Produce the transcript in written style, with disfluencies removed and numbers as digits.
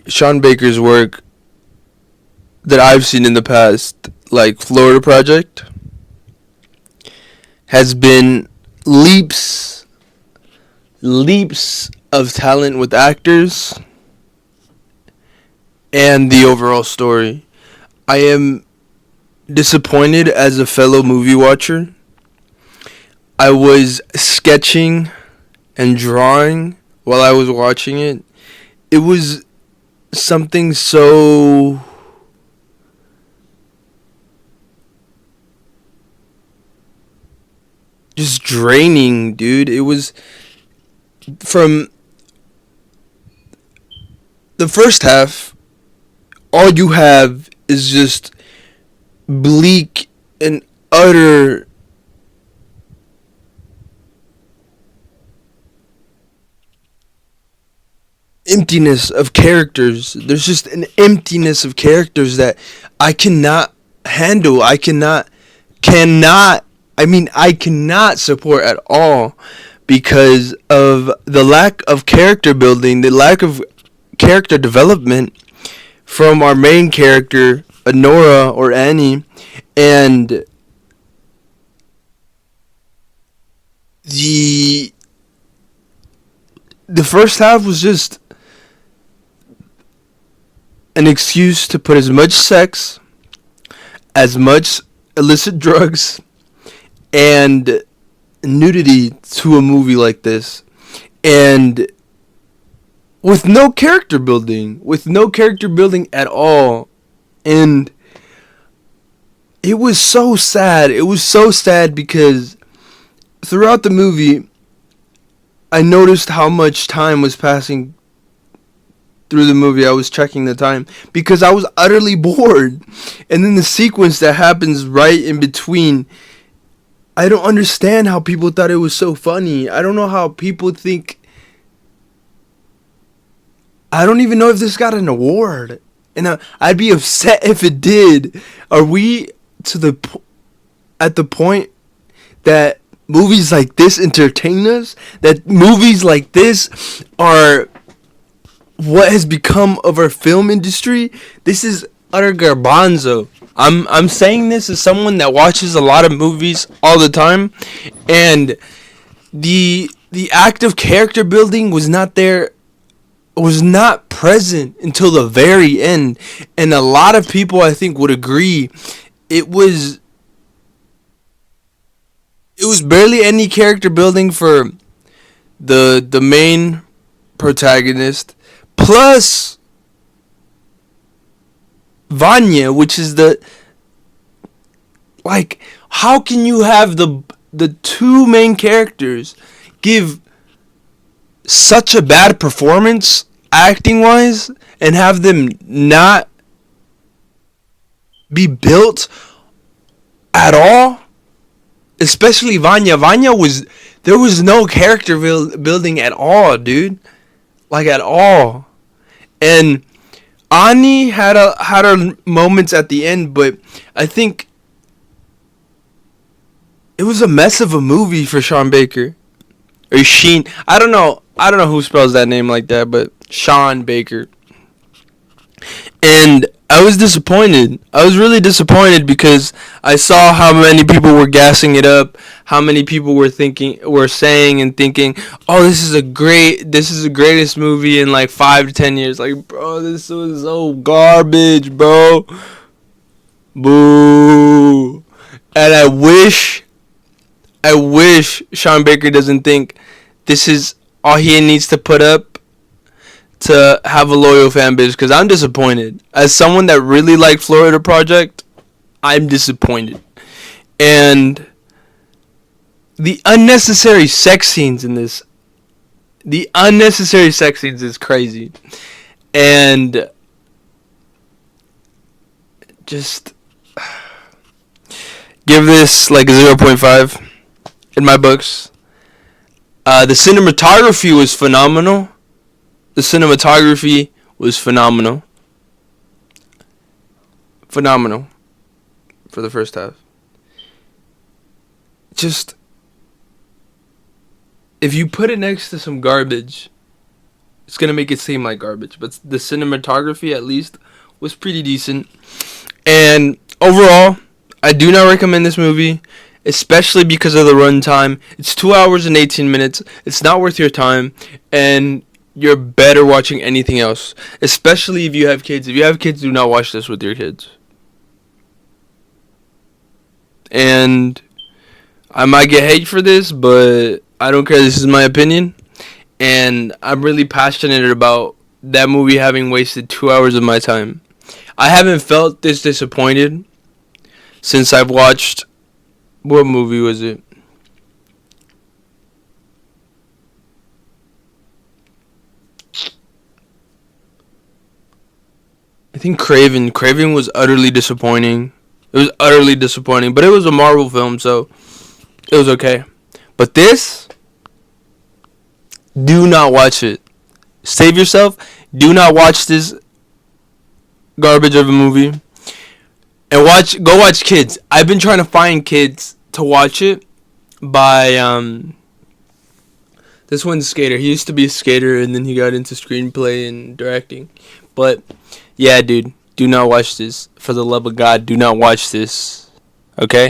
Sean Baker's work that I've seen in the past, like Florida Project, has been leaps, leaps of talent with actors and the overall story. I am disappointed as a fellow movie watcher. I was sketching and drawing while I was watching it. It was something so just draining, dude. It was from the first half, all you have is just bleak and utter emptiness of characters. There's just an emptiness of characters that I cannot handle. I cannot support at all because of the lack of character building, the lack of character development from our main character, Anora or Annie, and the the first half was just an excuse to put as much sex, as much illicit drugs, and nudity to a movie like this. And with no character building at all. And it was so sad. It was so sad because throughout the movie, I noticed how much time was passing through the movie. I was checking the time because I was utterly bored. And then the sequence that happens right in between, I don't understand how people thought it was so funny. I don't know how people think. I don't even know if this got an award. And I'd be upset if it did. Are we at the point that movies like this entertain us? That movies like this are what has become of our film industry? This is utter garbanzo. I'm saying this as someone that watches a lot of movies all the time, and the act of character building was not there, was not present until the very end. And a lot of people, I think, would agree it was barely any character building for the main protagonist, plus Vanya, which is how can you have the two main characters give such a bad performance acting wise and have them not be built at all? Especially Vanya. There was no character building at all, dude. Like at all. And Ani had her moments at the end, but I think it was a mess of a movie for Sean Baker. Or Sheen. I don't know who spells that name like that, but Sean Baker. And I was disappointed. I was really disappointed because I saw how many people were gassing it up, how many people were saying and thinking, "Oh, this is the greatest movie in like 5 to 10 years." Like, bro, this was so garbage, bro. Boo. And I wish Sean Baker doesn't think this is all he needs to put up to have a loyal fan base, because I'm disappointed. As someone that really liked Florida Project, I'm disappointed. And the unnecessary sex scenes in this, is crazy. And just give this like a 0.5 in my books. The cinematography was phenomenal. Phenomenal for the first half. Just, if you put it next to some garbage, It's gonna make it seem like garbage, but the cinematography at least was pretty decent. And overall, I do not recommend this movie, especially because of the runtime. It's 2 hours and 18 minutes. It's not worth your time, and you're better watching anything else, especially if you have kids. If you have kids, do not watch this with your kids. And I might get hate for this, but I don't care. This is my opinion, and I'm really passionate about that movie having wasted 2 hours of my time. I haven't felt this disappointed since I've watched. What movie was it? I think Craven. Craven was utterly disappointing. It was utterly disappointing, but it was a Marvel film, so it was okay. But this, do not watch it. Save yourself. Do not watch this garbage of a movie. And go watch Kids. I've been trying to find kids to watch it by this one's skater. He used to be a skater and then he got into screenplay and directing. But yeah, dude, do not watch this. For the love of God, do not watch this. Okay?